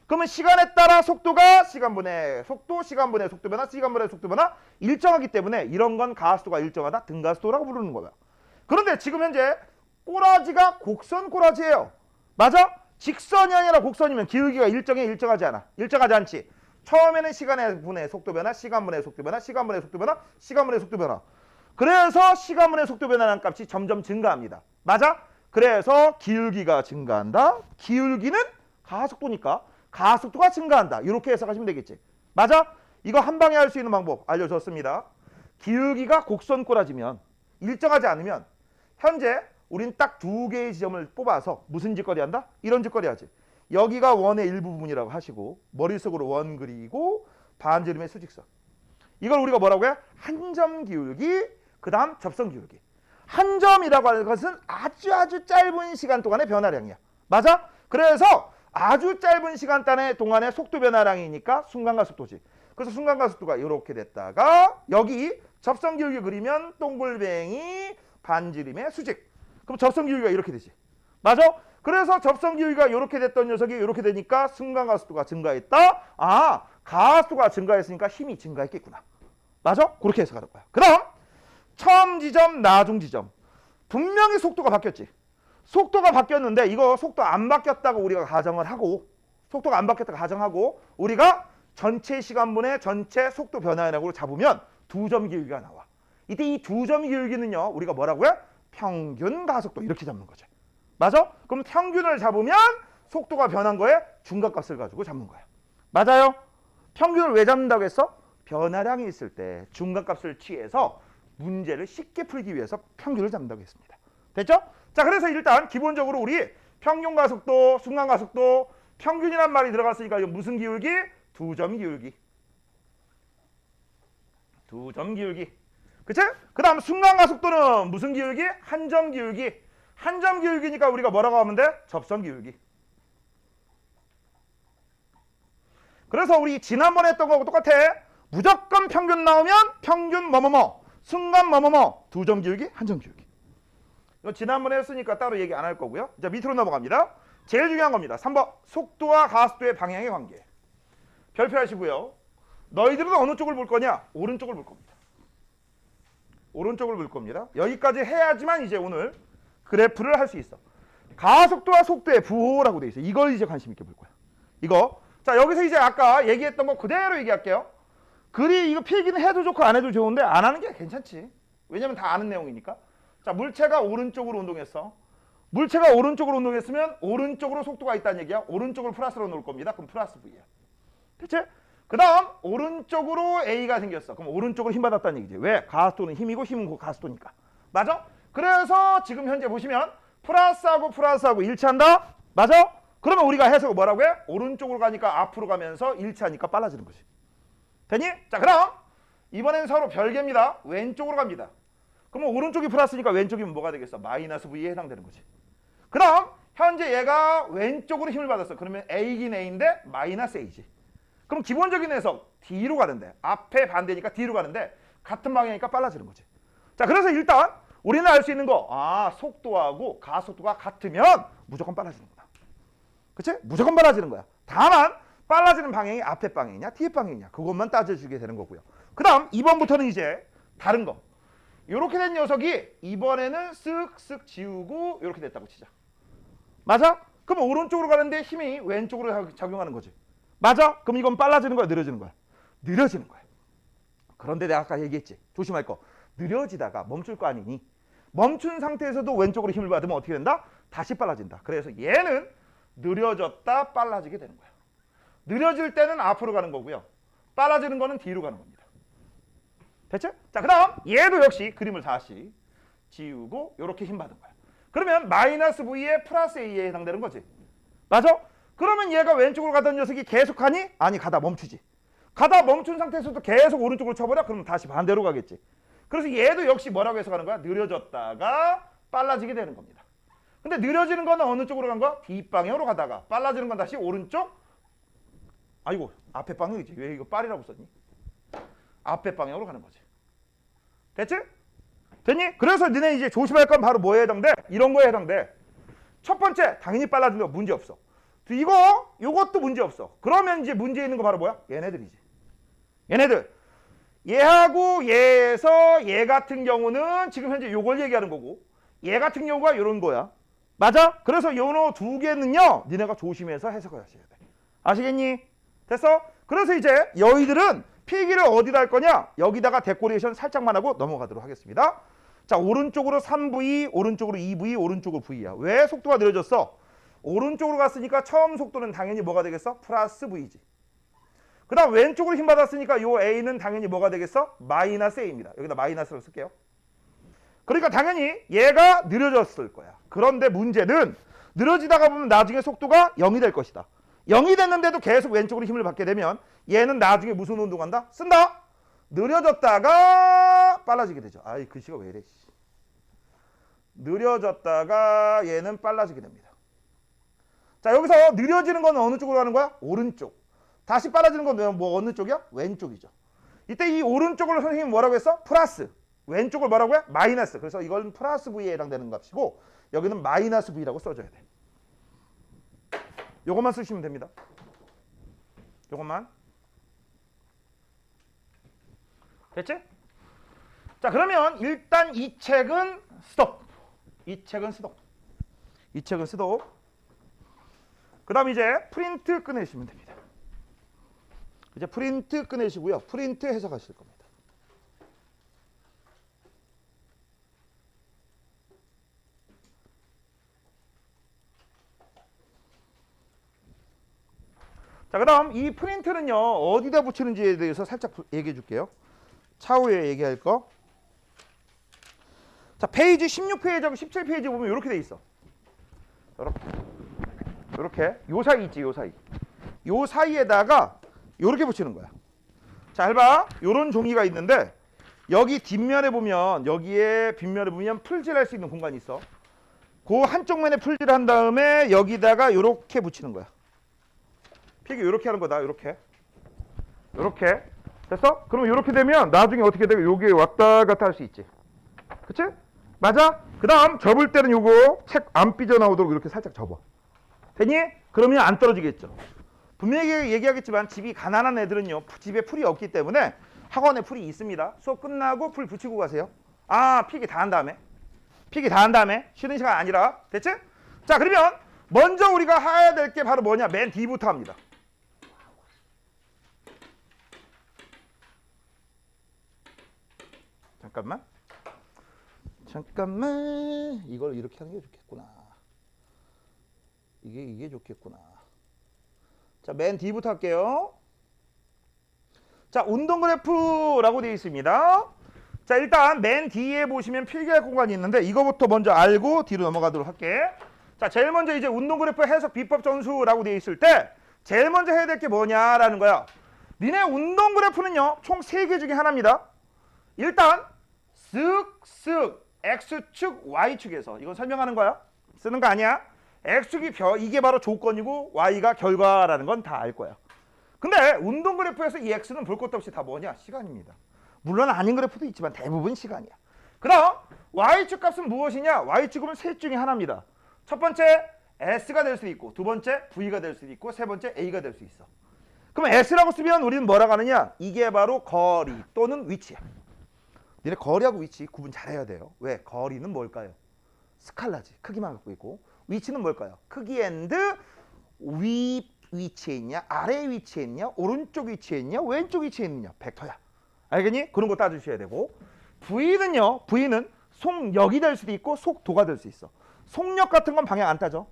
그러면 시간에 따라 속도가 시간분의 속도, 시간분의 속도 변화, 시간분의 속도 변화 일정하기 때문에 이런 건 가속도가 일정하다 등가속도라고 부르는 거야. 그런데 지금 현재 꼬라지가 곡선 꼬라지예요. 맞아? 직선이 아니라 곡선이면 기울기가 일정해 일정하지 않아. 일정하지 않지. 처음에는 시간의 분의 속도 변화, 시간분의 속도 변화, 시간분의 속도 변화, 시간분의 속도 변화. 그래서 시간분의 속도 변화라는 값이 점점 증가합니다. 맞아? 그래서 기울기가 증가한다. 기울기는 가속도니까 가속도가 증가한다. 이렇게 해석하시면 되겠지. 맞아? 이거 한 방에 할 수 있는 방법 알려줬습니다. 기울기가 곡선 꼬라지면 일정하지 않으면 현재 우린 딱 두 개의 지점을 뽑아서 무슨 짓거리 한다? 이런 짓거리 하지. 여기가 원의 일부분이라고 하시고 머릿속으로 원 그리고 반지름의 수직선. 이걸 우리가 뭐라고 해? 한 점 기울기, 그 다음 접선 기울기. 한 점이라고 하는 것은 아주 짧은 시간 동안의 변화량이야. 맞아? 그래서 아주 짧은 시간 동안의 속도 변화량이니까 순간가속도지. 그래서 순간가속도가 이렇게 됐다가 여기 접선 기울기 그리면 동글뱅이 반지름의 수직. 그럼 접선 기울기가 이렇게 되지. 맞아? 그래서 접선 기울기가 이렇게 됐던 녀석이 이렇게 되니까 순간가속도가 증가했다. 아, 가속도가 증가했으니까 힘이 증가했겠구나. 맞아? 그렇게 해석하는 거야. 그 다음 처음 지점, 나중 지점. 분명히 속도가 바뀌었지. 속도가 바뀌었는데 이거 속도 안 바뀌었다고 우리가 가정을 하고 속도가 안 바뀌었다고 가정하고 우리가 전체 시간분의 전체 속도 변화량으로 잡으면 두 점 기울기가 나와. 이때 이 두 점 기울기는요. 우리가 뭐라고 해? 평균 가속도 이렇게 잡는 거죠. 맞아? 그럼 평균을 잡으면 속도가 변한 거에 중간값을 가지고 잡는 거야. 맞아요? 평균을 왜 잡는다고 했어? 변화량이 있을 때 중간값을 취해서 문제를 쉽게 풀기 위해서 평균을 잡는다고 했습니다. 됐죠? 자, 그래서 일단 기본적으로 우리 평균 가속도, 순간 가속도, 평균이란 말이 들어갔으니까 이거 무슨 기울기? 두 점 기울기. 두 점 기울기. 그치? 그 다음 순간 가속도는 무슨 기울기? 한 점 기울기. 한 점 기울기니까 우리가 뭐라고 하면 돼? 접선 기울기. 그래서 우리 지난번에 했던 거하고 똑같아. 무조건 평균 나오면 평균 뭐뭐뭐, 순간 뭐뭐뭐, 두 점 기울기, 한 점 기울기. 이거 지난번에 했으니까 따로 얘기 안 할 거고요. 자, 밑으로 넘어갑니다. 제일 중요한 겁니다. 3번 속도와 가속도의 방향의 관계. 별표하시고요. 너희들은 어느 쪽을 볼 거냐? 오른쪽을 볼 겁니다. 오른쪽을 볼 겁니다. 여기까지 해야지만 이제 오늘 그래프를 할 수 있어. 가속도와 속도의 부호라고 돼 있어. 이걸 이제 관심 있게 볼 거야. 이거. 자, 여기서 이제 아까 얘기했던 거 그대로 얘기할게요. 글이 이거 필기는 해도 좋고 안 해도 좋은데 안 하는 게 괜찮지. 왜냐면 다 아는 내용이니까. 자, 물체가 오른쪽으로 운동했어. 물체가 오른쪽으로 운동했으면 오른쪽으로 속도가 있다는 얘기야. 오른쪽을 플러스로 놓을 겁니다. 그럼 플러스 V야. 됐지? 그 다음 오른쪽으로 A가 생겼어. 그럼 오른쪽으로 힘 받았다는 얘기지. 왜? 가속도는 힘이고 힘은 가속도니까. 맞아? 그래서 지금 현재 보시면 플러스하고 일치한다? 맞아? 그러면 우리가 해석을 뭐라고 해? 오른쪽으로 가니까 앞으로 가면서 일치하니까 빨라지는 거지. 됐니? 자, 그럼 이번엔 서로 별개입니다. 왼쪽으로 갑니다. 그러면 오른쪽이 플러스니까 왼쪽이면 뭐가 되겠어? 마이너스 V에 해당되는 거지. 그럼 현재 얘가 왼쪽으로 힘을 받았어. 그러면 A긴 A인데 마이너스 A지. 그럼 기본적인 해석 뒤로 가는데, 앞에 반대니까 뒤로 가는데 같은 방향이니까 빨라지는 거지. 자, 그래서 일단 우리는 알 수 있는 거, 속도하고 가속도가 같으면 무조건 빨라지는구나. 그치? 무조건 빨라지는 거야. 다만 빨라지는 방향이 앞에 방향이냐 뒤에 방향이냐 그것만 따져주게 되는 거고요. 그 다음 2번부터는 이제 다른 거. 이렇게 된 녀석이 이번에는 쓱쓱 지우고 이렇게 됐다고 치자. 맞아? 그럼 오른쪽으로 가는데 힘이 왼쪽으로 작용하는 거지. 맞아? 그럼 이건 빨라지는 거야 느려지는 거야? 느려지는 거야. 그런데 내가 아까 얘기했지. 조심할 거. 느려지다가 멈출 거 아니니? 멈춘 상태에서도 왼쪽으로 힘을 받으면 어떻게 된다? 다시 빨라진다. 그래서 얘는 느려졌다 빨라지게 되는 거야. 느려질 때는 앞으로 가는 거고요. 빨라지는 거는 뒤로 가는 겁니다. 됐죠? 자, 그 다음 얘도 역시 그림을 다시 지우고 이렇게 힘 받은 거야. 그러면 마이너스 V에 플러스 A에 해당되는 거지. 맞아? 그러면 얘가 왼쪽으로 가던 녀석이 계속 가니? 아니, 가다 멈추지. 가다 멈춘 상태에서도 계속 오른쪽으로 쳐버려? 그러면 다시 반대로 가겠지. 그래서 얘도 역시 뭐라고 해석하는 거야? 느려졌다가 빨라지게 되는 겁니다. 근데 느려지는 거는 어느 쪽으로 간 거야? 뒷방향으로 가다가 빨라지는 건 다시 오른쪽? 아이고, 앞에 방향이지. 왜 이거 빨이라고 썼니? 앞에 방향으로 가는 거지. 됐지? 됐니? 그래서 너네 이제 조심할 건 바로 뭐에 해당돼? 이런 거에 해당돼. 첫 번째, 당연히 빨라지는 거 문제 없어. 요것도 문제 없어. 그러면 이제 문제 있는 거 바로 뭐야? 얘네들이지. 얘네들. 얘하고 얘에서 얘 같은 경우는 지금 현재 요걸 얘기하는 거고 얘 같은 경우가 요런 거야. 맞아? 그래서 요노 두 개는요 니네가 조심해서 해석을 하셔야 돼. 아시겠니? 됐어? 그래서 이제 여의들은 필기를 어디다 할 거냐? 여기다가 데코레이션 살짝만 하고 넘어가도록 하겠습니다. 자, 오른쪽으로 3V, 오른쪽으로 2V, 오른쪽으로 V야. 왜 속도가 느려졌어? 오른쪽으로 갔으니까 처음 속도는 당연히 뭐가 되겠어? 플러스 V지. 그 다음 왼쪽으로 힘 받았으니까 요 A는 당연히 뭐가 되겠어? 마이너스 A입니다. 여기다 마이너스로 쓸게요. 그러니까 당연히 얘가 느려졌을 거야. 그런데 문제는 느려지다가 보면 나중에 속도가 0이 될 것이다. 0이 됐는데도 계속 왼쪽으로 힘을 받게 되면 얘는 나중에 무슨 운동한다? 쓴다. 느려졌다가 빨라지게 되죠. 아이, 글씨가 왜 이래. 느려졌다가 얘는 빨라지게 됩니다. 자, 여기서 느려지는 건 어느 쪽으로 가는 거야? 오른쪽. 다시 빨라지는 건 뭐 어느 쪽이야? 왼쪽이죠. 이때 이 오른쪽을 선생님이 뭐라고 했어? 플러스. 왼쪽을 뭐라고 해? 마이너스. 그래서 이건 플러스 V에 해당되는 값이고 여기는 마이너스 V라고 써줘야 돼. 요것만 쓰시면 됩니다. 요것만. 됐지? 자, 그러면 일단 이 책은 스톱. 이 책은 스톱. 이 책은 스톱. 그 다음 이제 프린트 꺼내시면 됩니다. 이제 프린트 꺼내시고요. 프린트 해석하실 겁니다. 자, 그 다음 이 프린트는요 어디다 붙이는지에 대해서 살짝 얘기해 줄게요. 차후에 얘기할 거. 자, 페이지 16페이지하고 17페이지 보면 이렇게 돼 있어. 이렇게 요 사이 있지, 요 사이. 요 사이에다가 요렇게 붙이는 거야. 잘 봐. 요런 종이가 있는데 여기 뒷면에 보면 여기에 뒷면에 보면 풀질할 수 있는 공간이 있어. 그 한쪽 면에 풀질한 다음에 여기다가 요렇게 붙이는 거야. 필기 요렇게 하는 거다. 요렇게. 요렇게. 됐어? 그러면 요렇게 되면 나중에 어떻게 되고 여기에 왔다 갔다 할 수 있지. 그치? 맞아? 그 다음 접을 때는 요거 책 안 삐져나오도록 이렇게 살짝 접어. 됐니? 그러면 안 떨어지겠죠. 분명히 얘기하겠지만 집이 가난한 애들은요 집에 풀이 없기 때문에 학원에 풀이 있습니다. 수업 끝나고 풀 붙이고 가세요. 필기 다 한 다음에. 필기 다 한 다음에 쉬는 시간 아니라. 됐지? 자, 그러면 먼저 우리가 해야 될 게 바로 뭐냐? 맨 뒤부터 합니다. 잠깐만 이걸 이렇게 하는 게 좋겠구나. 이게 좋겠구나. 자, 맨 뒤부터 할게요. 자, 운동 그래프라고 되어 있습니다. 자, 일단 맨 뒤에 보시면 필기할 공간이 있는데 이거부터 먼저 알고 뒤로 넘어가도록 할게. 자, 제일 먼저 이제 운동 그래프 해석 비법 전수라고 되어 있을 때 제일 먼저 해야 될 게 뭐냐라는 거야. 니네 운동 그래프는요, 총 3개 중에 하나입니다. 일단 쓱쓱 X축, Y축에서 이건 설명하는 거야. 쓰는 거 아니야. X축이 이게 바로 조건이고 Y가 결과라는 건 다 알 거야. 근데 운동 그래프에서 이 X는 볼 것도 없이 다 뭐냐? 시간입니다. 물론 아닌 그래프도 있지만 대부분 시간이야. 그럼 Y축 값은 무엇이냐? Y축은 셋 중에 하나입니다. 첫 번째 S가 될 수 있고, 두 번째 V가 될 수 있고, 세 번째 A가 될 수 있어. 그럼 S라고 쓰면 우리는 뭐라고 하느냐? 이게 바로 거리 또는 위치야. 니네 거리하고 위치 구분 잘해야 돼요. 왜? 거리는 뭘까요? 스칼라지. 크기만 갖고 있고. 위치는 뭘까요? 크기 앤드 위치에 있냐? 아래 위치에 있냐? 오른쪽 위치에 있냐? 왼쪽 위치에 있느냐? 벡터야. 알겠니? 그런 거 따주셔야 되고. V는요. V는 속력이 될 수도 있고 속도가 될 수 있어. 속력 같은 건 방향 안 따져.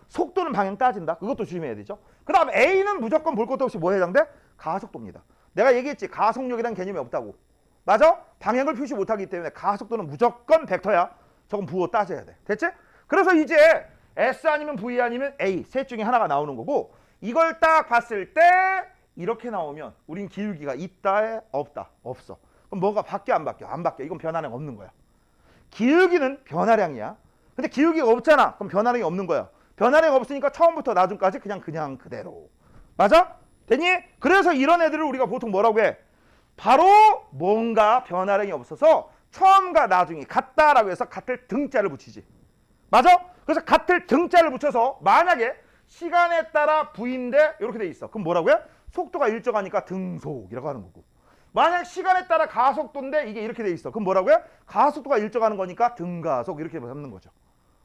속도는 방향 따진다. 그것도 조심해야 되죠. 그 다음 A는 무조건 볼 것도 없이 뭐 해당돼? 가속도입니다. 내가 얘기했지. 가속력이란 개념이 없다고. 맞아? 방향을 표시 못하기 때문에 가속도는 무조건 벡터야. 저건 부호 따져야 돼. 됐지? 그래서 이제 S 아니면 V 아니면 A 셋 중에 하나가 나오는 거고, 이걸 딱 봤을 때 이렇게 나오면 우린 기울기가 있다에 없다. 없어. 그럼 뭐가 바뀌어 안 바뀌어? 안 바뀌어. 이건 변화량 없는 거야. 기울기는 변화량이야. 근데 기울기가 없잖아. 그럼 변화량이 없는 거야. 변화량 없으니까 처음부터 나중까지 그냥 그대로. 맞아? 됐니? 그래서 이런 애들을 우리가 보통 뭐라고 해? 바로 뭔가 변화량이 없어서 처음과 나중이 같다라고 해서 같을 등자를 붙이지. 맞아? 그래서 같을 등자를 붙여서 만약에 시간에 따라 V인데 이렇게 돼 있어. 그럼 뭐라고 해? 속도가 일정하니까 등속이라고 하는 거고. 만약 시간에 따라 가속도인데 이게 이렇게 돼 있어. 그럼 뭐라고 해? 가속도가 일정하는 거니까 등가속 이렇게 잡는 거죠.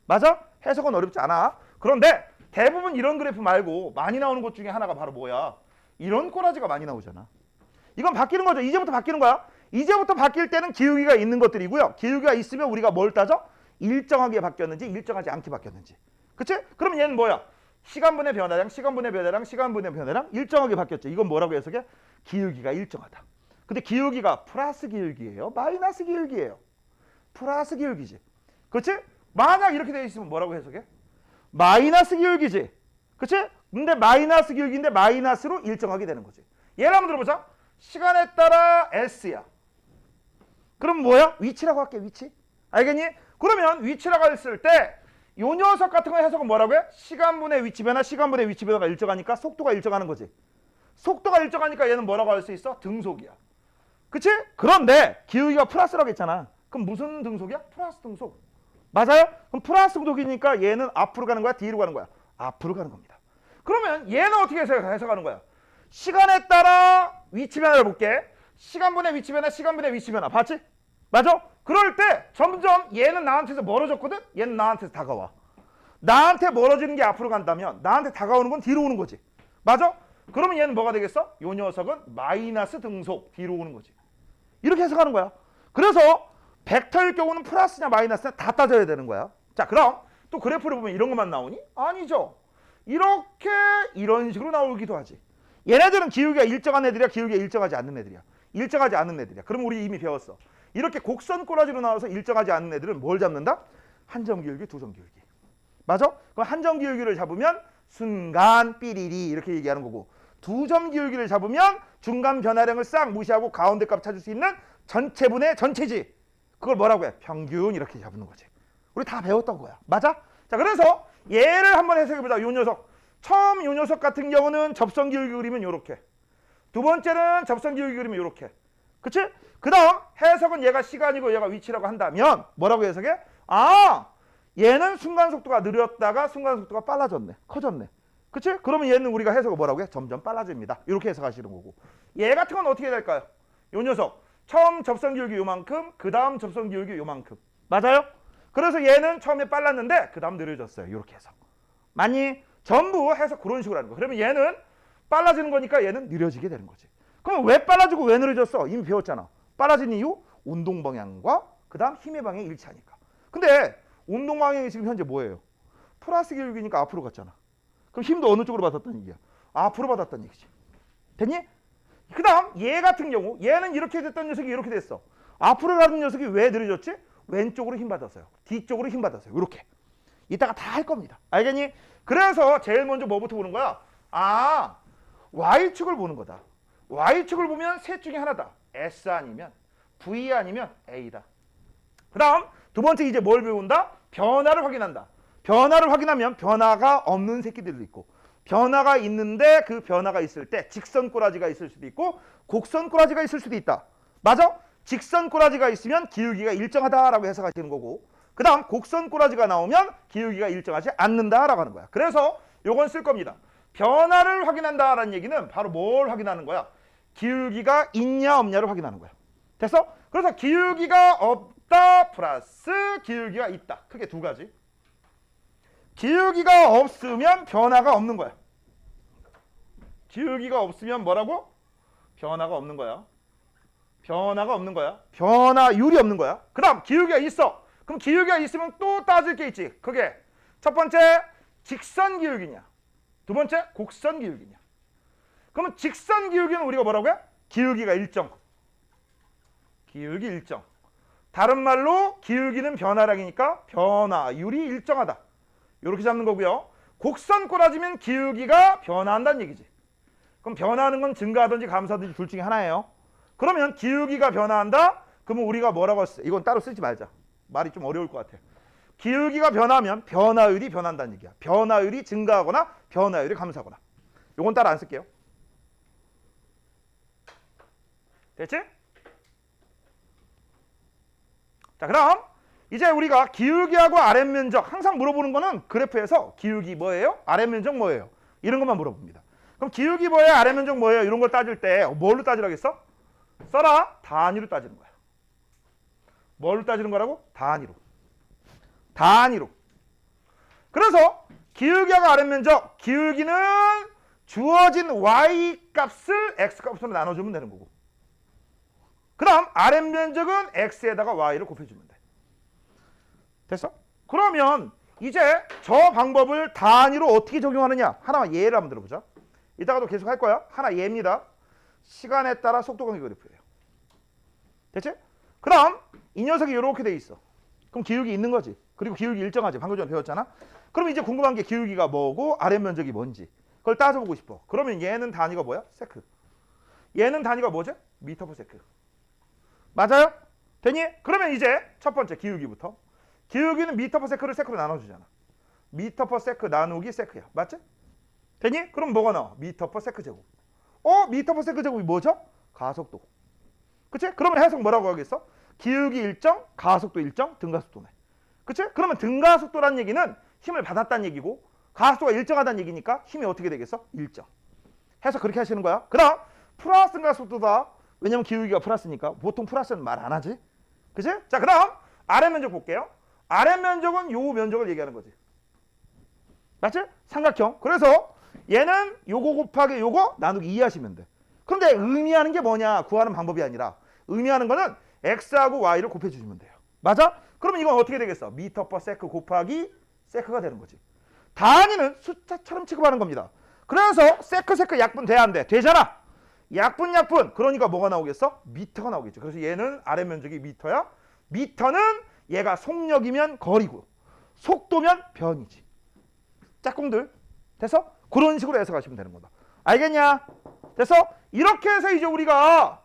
맞아? 해석은 어렵지 않아. 그런데 대부분 이런 그래프 말고 많이 나오는 것 중에 하나가 바로 뭐야? 이런 꼬라지가 많이 나오잖아. 이건 바뀌는 거죠. 이제부터 바뀌는 거야. 이제부터 바뀔 때는 기울기가 있는 것들이고요. 기울기가 있으면 우리가 뭘 따져? 일정하게 바뀌었는지 일정하지 않게 바뀌었는지. 그치? 그럼 얘는 뭐야? 시간분의 변화량, 시간분의 변화량, 시간분의 변화량 일정하게 바뀌었죠. 이건 뭐라고 해석해? 기울기가 일정하다. 근데 기울기가 플러스 기울기예요? 마이너스 기울기예요? 플러스 기울기지. 그치? 만약 이렇게 되어 있으면 뭐라고 해석해? 마이너스 기울기지. 그치? 근데 마이너스 기울기인데 마이너스로 일정하게 되는 거지. 예를 한번 들어보자. 시간에 따라 S야. 그럼 뭐야? 위치라고 할게. 위치. 알겠니? 그러면 위치라고 했을 때 이 녀석 같은 거 해석은 뭐라고 해? 시간분의 위치 변화, 시간분의 위치 변화가 일정하니까 속도가 일정하는 거지. 속도가 일정하니까 얘는 뭐라고 할 수 있어? 등속이야. 그치? 그런데 기울기가 플러스라고 했잖아. 그럼 무슨 등속이야? 플러스 등속. 맞아요? 그럼 플러스 등속이니까 얘는 앞으로 가는 거야? 뒤로 가는 거야? 앞으로 가는 겁니다. 그러면 얘는 어떻게 해석하는 거야? 시간에 따라 위치 변화를 볼게. 시간분의 위치 변화, 시간분의 위치 변화. 봤지? 맞아? 그럴 때 점점 얘는 나한테서 멀어졌거든? 얘는 나한테서 다가와. 나한테 멀어지는 게 앞으로 간다면 나한테 다가오는 건 뒤로 오는 거지. 맞아? 그러면 얘는 뭐가 되겠어? 요 녀석은 마이너스 등속, 뒤로 오는 거지. 이렇게 해석하는 거야. 그래서 벡터일 경우는 플러스냐 마이너스냐 다 따져야 되는 거야. 자, 그럼 또 그래프를 보면 이런 것만 나오니? 아니죠. 이렇게 이런 식으로 나오기도 하지. 얘네들은 기울기가 일정한 애들이야, 기울기가 일정하지 않는 애들이야. 일정하지 않는 애들이야. 그럼 우리 이미 배웠어. 이렇게 곡선 꼬라지로 나와서 일정하지 않는 애들은 뭘 잡는다? 한점 기울기, 두점 기울기. 맞아? 그럼 한점 기울기를 잡으면 순간 삐리리 이렇게 얘기하는 거고, 두 점 기울기를 잡으면 중간 변화량을 싹 무시하고 가운데 값 찾을 수 있는 전체분의 전체지. 그걸 뭐라고 해? 평균 이렇게 잡는 거지. 우리 다 배웠던 거야. 맞아? 자, 그래서 얘를 한번 해석해보자. 요 녀석. 처음 요 녀석 같은 경우는 접선 기울기 그리면 요렇게. 두 번째는 접선 기울기 그리면 요렇게. 그치? 그 다음 해석은 얘가 시간이고 얘가 위치라고 한다면 뭐라고 해석해? 아, 얘는 순간속도가 느렸다가 순간속도가 빨라졌네. 커졌네. 그치? 그러면 얘는 우리가 해석을 뭐라고 해? 점점 빨라집니다. 이렇게 해석하시는 거고. 얘 같은 건 어떻게 될까요? 요 녀석. 처음 접선 기울기 요만큼, 그 다음 접선 기울기 요만큼. 맞아요? 그래서 얘는 처음에 빨랐는데 그 다음 느려졌어요. 이렇게 해석. 많이 전부 해석 그런 식으로 하는 거. 그러면 얘는 빨라지는 거니까 얘는 느려지게 되는 거지. 그럼 왜 빨라지고 왜 느려졌어? 이미 배웠잖아. 빨라진 이유? 운동 방향과 그 다음 힘의 방향이 일치하니까. 근데 운동 방향이 지금 현재 뭐예요? 플러스 기울기니까 앞으로 갔잖아. 그럼 힘도 어느 쪽으로 받았다는 얘기야? 앞으로 받았다는 얘기지. 됐니? 그 다음 얘 같은 경우 얘는 이렇게 됐던 녀석이 이렇게 됐어. 앞으로 가는 녀석이 왜 느려졌지? 왼쪽으로 힘 받았어요. 뒤쪽으로 힘 받았어요. 이렇게. 이따가 다 할 겁니다. 알겠니? 그래서 제일 먼저 뭐부터 보는 거야? 아, Y축을 보는 거다. Y축을 보면 셋 중에 하나다. S 아니면 V 아니면 A다. 그 다음 두 번째 이제 뭘 배운다? 변화를 확인한다. 변화를 확인하면 변화가 없는 새끼들도 있고 변화가 있는데 그 변화가 있을 때 직선 꼬라지가 있을 수도 있고 곡선 꼬라지가 있을 수도 있다. 맞아? 직선 꼬라지가 있으면 기울기가 일정하다라고 해석하시는 거고 그 다음 곡선 꼬라지가 나오면 기울기가 일정하지 않는다라고 하는 거야. 그래서 요건 쓸 겁니다. 변화를 확인한다라는 얘기는 바로 뭘 확인하는 거야? 기울기가 있냐 없냐를 확인하는 거야. 됐어? 그래서 기울기가 없다 플러스 기울기가 있다. 크게 두 가지. 기울기가 없으면 변화가 없는 거야. 기울기가 없으면 뭐라고? 변화가 없는 거야. 변화가 없는 거야. 변화율이 없는 거야. 그 다음 기울기가 있어. 그럼 기울기가 있으면 또 따질 게 있지. 그게 첫 번째 직선 기울기냐, 두 번째 곡선 기울기냐. 그러면 직선 기울기는 우리가 뭐라고 해? 기울기가 일정. 기울기 일정. 다른 말로 기울기는 변화량이니까 변화율이 일정하다. 이렇게 잡는 거고요. 곡선 꼬라지면 기울기가 변화한다는 얘기지. 그럼 변화하는 건 증가하든지 감소하든지 둘 중에 하나예요. 그러면 기울기가 변화한다? 그러면 우리가 뭐라고 했어? 이건 따로 쓰지 말자. 말이 좀 어려울 것 같아. 기울기가 변하면 변화율이 변한다는 얘기야. 변화율이 증가하거나 변화율이 감소하거나. 이건 따로 안 쓸게요. 됐지? 자, 그럼 이제 우리가 기울기하고 아랫면적 항상 물어보는 거는 그래프에서 기울기 뭐예요? 아랫면적 뭐예요? 이런 것만 물어봅니다. 그럼 기울기 뭐예요? 아랫면적 뭐예요? 이런 걸 따질 때 뭘로 따지라겠어? 써라. 단위로 따지는 거야. 뭘로 따지는 거라고? 단위로. 단위로. 그래서 기울기하고 아랫면적, 기울기는 주어진 y 값을 x 값으로 나눠주면 되는 거고 그 다음 아랫면적은 x에다가 y를 곱해주면 돼. 됐어? 그러면 이제 저 방법을 단위로 어떻게 적용하느냐 하나만 예를 한번 들어보자. 이따가도 계속 할 거야. 하나 예입니다. 시간에 따라 속도 관계 그래프예요. 됐지? 그 다음 이 녀석이 이렇게 돼 있어. 그럼 기울기 있는 거지. 그리고 기울기 일정하지. 방금 전에 배웠잖아. 그럼 이제 궁금한 게 기울기가 뭐고 아랫면적이 뭔지 그걸 따져보고 싶어. 그러면 얘는 단위가 뭐야? 세크. 얘는 단위가 뭐죠? 미터 퍼 세크. 맞아요? 되니? 그러면 이제 첫 번째 기울기부터. 기울기는 미터 퍼 세크를 세크로 나눠주잖아. 미터 퍼 세크 나누기 세크야. 맞지? 되니? 그럼 뭐가 나와? 미터 퍼 세크 제곱. 미터 퍼 세크 제곱이 뭐죠? 가속도. 그치? 그러면 해석 뭐라고 하겠어? 기울기 일정, 가속도 일정, 등가속도네. 그치? 그러면 등가속도란 얘기는 힘을 받았다는 얘기고 가속도가 일정하다는 얘기니까 힘이 어떻게 되겠어? 일정. 해서 그렇게 하시는 거야. 그 다음 플러스 등가속도다. 왜냐면 기울기가 플러스니까. 보통 플러스는 말 안 하지. 그치? 자, 그 다음 아랫면적 볼게요. 아랫면적은 요 면적을 얘기하는 거지. 맞지? 삼각형. 그래서 얘는 요거 곱하기 요거 나누기 2 하시면 돼. 그런데 의미하는 게 뭐냐 구하는 방법이 아니라 의미하는 거는 x하고 y를 곱해주시면 돼요. 맞아? 그러면 이건 어떻게 되겠어? 미터 퍼 세크 곱하기 세크가 되는 거지. 단위는 숫자처럼 취급하는 겁니다. 그래서 세크 약분 돼 안 돼? 되잖아. 약분 그러니까 뭐가 나오겠어? 미터가 나오겠죠. 그래서 얘는 아랫면적이 미터야. 미터는 얘가 속력이면 거리고 속도면 변이지. 짝꿍들 됐어? 그런 식으로 해석하시면 되는 거다. 알겠냐? 됐어? 이렇게 해서 이제 우리가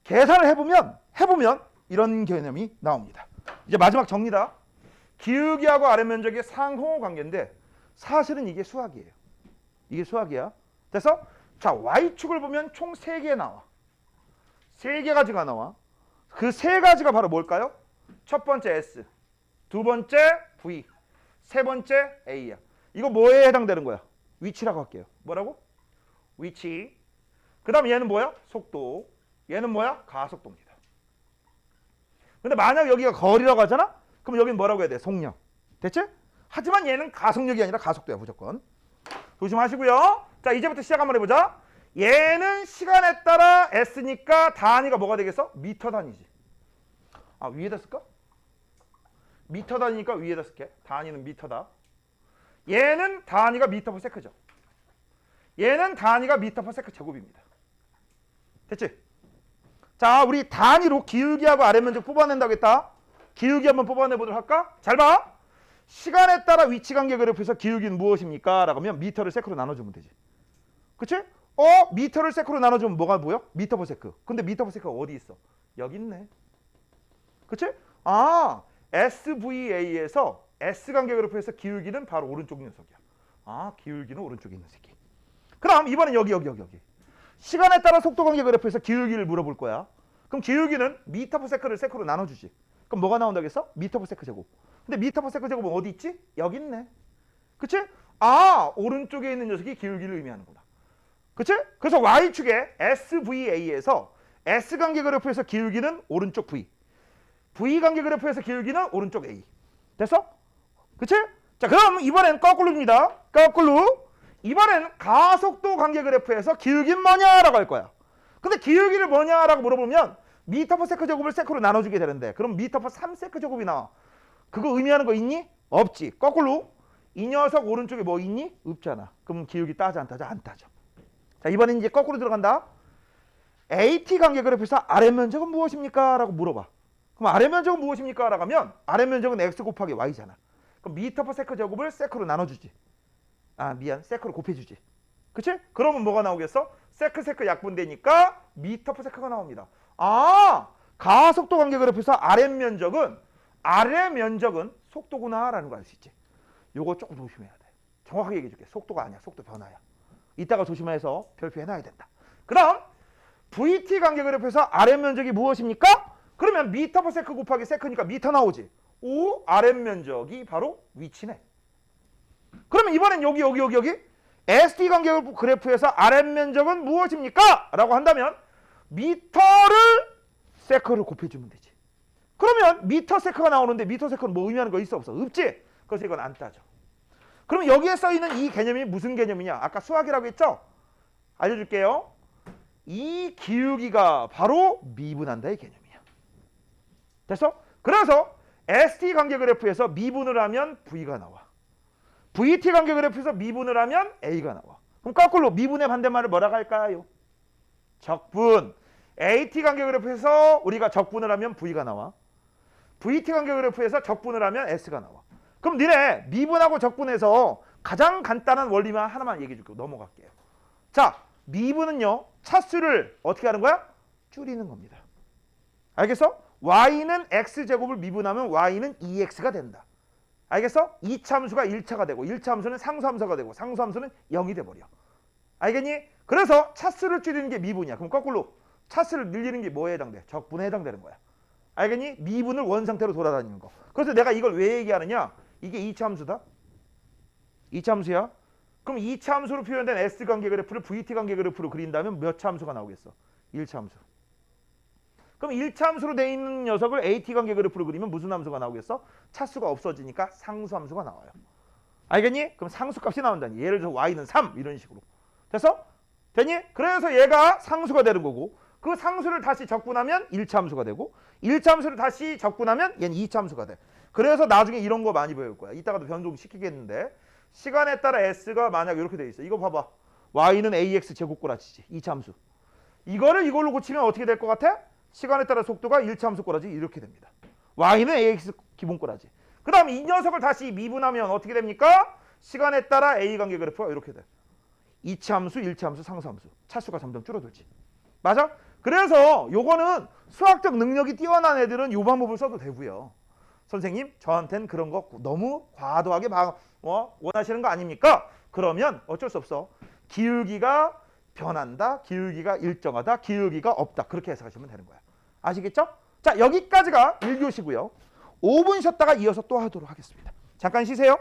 계산을 해보면 이런 개념이 나옵니다. 이제 마지막 정리다. 기울기하고 아랫면적의 상호 관계인데 사실은 이게 수학이에요. 이게 수학이야. 됐어? 자, Y축을 보면 총 3개 나와. 3개 가지가 나와. 그 3가지가 바로 뭘까요? 첫 번째 S, 두 번째 V, 세 번째 A야. 이거 뭐에 해당되는 거야? 위치라고 할게요. 뭐라고? 위치. 그 다음 얘는 뭐야? 속도. 얘는 뭐야? 가속도입니다. 근데 만약 여기가 거리라고 하잖아? 그럼 여긴 뭐라고 해야 돼? 속력. 됐지? 하지만 얘는 가속력이 아니라 가속도야 무조건. 조심하시고요. 자, 이제부터 시작 한번 해보자. 얘는 시간에 따라 S니까 단위가 뭐가 되겠어? 미터 단위지. 아, 위에다 쓸까? 미터 단위니까 위에다 쓸게. 단위는 미터다. 얘는 단위가 미터 퍼 세크죠. 얘는 단위가 미터 퍼 세크 제곱입니다. 됐지? 자, 우리 단위로 기울기하고 아래 면적 뽑아낸다고 했다. 기울기 한번 뽑아내보도록 할까? 잘 봐. 시간에 따라 위치 관계 그래프에서 기울기는 무엇입니까? 라고 하면 미터를 세크로 나눠주면 되지. 그치? 미터를 세크로 나눠주면 뭐가 보여? 미터 퍼 세크. 근데 미터 퍼 세크가 어디 있어? 여기 있네. 그치? 아, SVA에서 S 관계 그래프에서 기울기는 바로 오른쪽 녀석이야. 아, 기울기는 오른쪽에 있는 새끼. 그럼 이번엔 여기. 시간에 따라 속도 관계 그래프에서 기울기를 물어볼 거야. 그럼 기울기는 미터 퍼 세크를 세크로 나눠주지. 그럼 뭐가 나온다겠어? 미터 퍼 세크 제곱. 근데 미터 퍼 세크 제곱은 어디 있지? 여기 있네. 그치? 아, 오른쪽에 있는 녀석이 기울기를 의미하는구나. 그치? 그래서 Y축에 SVA에서 S 관계 그래프에서 기울기는 오른쪽 V. V 관계 그래프에서 기울기는 오른쪽 A. 됐어? 그치? 자, 그럼 이번엔 거꾸로입니다. 거꾸로. 이번엔 가속도 관계 그래프에서 기울기는 뭐냐라고 할 거야. 근데 기울기를 뭐냐라고 물어보면 미터 퍼 세크 제곱을 세크로 나눠주게 되는데 그럼 미터 퍼 3세크 제곱이 나와. 그거 의미하는 거 있니? 없지. 거꾸로 이 녀석 오른쪽에 뭐 있니? 없잖아. 그럼 기울기 따져 안 따져? 안 따져. 자, 이번엔 이제 거꾸로 들어간다. AT 관계 그래프에서 아래 면적은 무엇입니까? 라고 물어봐. 그럼 아래 면적은 무엇입니까? 라고 하면 아래 면적은 X 곱하기 Y잖아. 그럼 미터 퍼 세크 제곱을 세크로 나눠주지. 아, 미안. 세크로 곱해주지. 그치? 그러면 뭐가 나오겠어? 세크 약분되니까 미터 퍼 세크가 나옵니다. 아, 가속도 관계 그래프에서 아래 면적은 속도구나 라는 걸 알 수 있지. 요거 조금 조심해야 돼. 정확하게 얘기해 줄게. 속도가 아니야. 속도 변화야. 이따가 조심해서 별표해놔야 된다. 그럼 VT 관계 그래프에서 아래 면적이 무엇입니까? 그러면 미터 퍼 세크 곱하기 세크니까 미터 나오지. 오, 아래 면적이 바로 위치네. 그러면 이번엔 여기 SD 관계 그래프에서 아래 면적은 무엇입니까? 라고 한다면 미터를 세크를 곱해주면 되지. 그러면 미터 세크가 나오는데 미터 세크는 뭐 의미하는 거 있어 없어? 없지? 그래서 이건 안 따져. 그럼 여기에 써있는 이 개념이 무슨 개념이냐? 아까 수학이라고 했죠? 알려줄게요. 이 기울기가 바로 미분한다의 개념이야. 됐어? 그래서 ST 관계 그래프에서 미분을 하면 V가 나와. VT 관계 그래프에서 미분을 하면 A가 나와. 그럼 거꾸로 미분의 반대말을 뭐라고 할까요? 적분. AT 관계 그래프에서 우리가 적분을 하면 V가 나와. VT 관계 그래프에서 적분을 하면 S가 나와. 그럼 니네 미분하고 적분에서 가장 간단한 원리만 하나만 얘기해 줄게요. 넘어갈게요. 자, 미분은요. 차수를 어떻게 하는 거야? 줄이는 겁니다. 알겠어? Y는 X제곱을 미분하면 Y는 2X가 된다. 알겠어? 2차 함수가 1차가 되고 1차 함수는 상수함수가 되고 상수함수는 0이 돼버려. 알겠니? 그래서 차수를 줄이는 게 미분이야. 그럼 거꾸로 차수를 늘리는 게 뭐에 해당돼? 적분에 해당되는 거야. 알겠니? 미분을 원상태로 돌아다니는 거. 그래서 내가 이걸 왜 얘기하느냐? 이게 2차 함수다. 2차 함수야. 그럼 2차 함수로 표현된 S 관계 그래프를 VT 관계 그래프로 그린다면 몇 차 함수가 나오겠어? 1차 함수. 그럼 1차 함수로 돼 있는 녀석을 AT 관계 그래프로 그리면 무슨 함수가 나오겠어? 차수가 없어지니까 상수 함수가 나와요. 알겠니? 그럼 상수 값이 나온다니. 예를 들어서 Y는 3 이런 식으로. 됐어? 되니? 그래서 얘가 상수가 되는 거고 그 상수를 다시 적분하면 1차 함수가 되고 1차 함수를 다시 적분하면 얘는 2차 함수가 돼. 그래서 나중에 이런 거 많이 배울 거야. 이따가도 변동시키겠는데 시간에 따라 S가 만약 이렇게 돼 있어. 이거 봐봐. Y는 AX 제곱꼬라지지. 2차 함수. 이거를 이걸로 고치면 어떻게 될 것 같아? 시간에 따라 속도가 1차 함수 꼬라지 이렇게 됩니다. Y는 AX 기본 꼬라지. 그 다음 이 녀석을 다시 미분하면 어떻게 됩니까? 시간에 따라 A 관계 그래프가 이렇게 돼. 2차 함수, 1차 함수, 상수 함수. 차수가 점점 줄어들지. 맞아? 그래서 요거는 수학적 능력이 뛰어난 애들은 요 방법을 써도 되고요. 선생님, 저한테는 그런 거 너무 과도하게 원하시는 거 아닙니까? 그러면 어쩔 수 없어. 기울기가 변한다, 기울기가 일정하다, 기울기가 없다. 그렇게 해석하시면 되는 거야. 아시겠죠? 자, 여기까지가 1교시고요. 5분 쉬었다가 이어서 또 하도록 하겠습니다. 잠깐 쉬세요.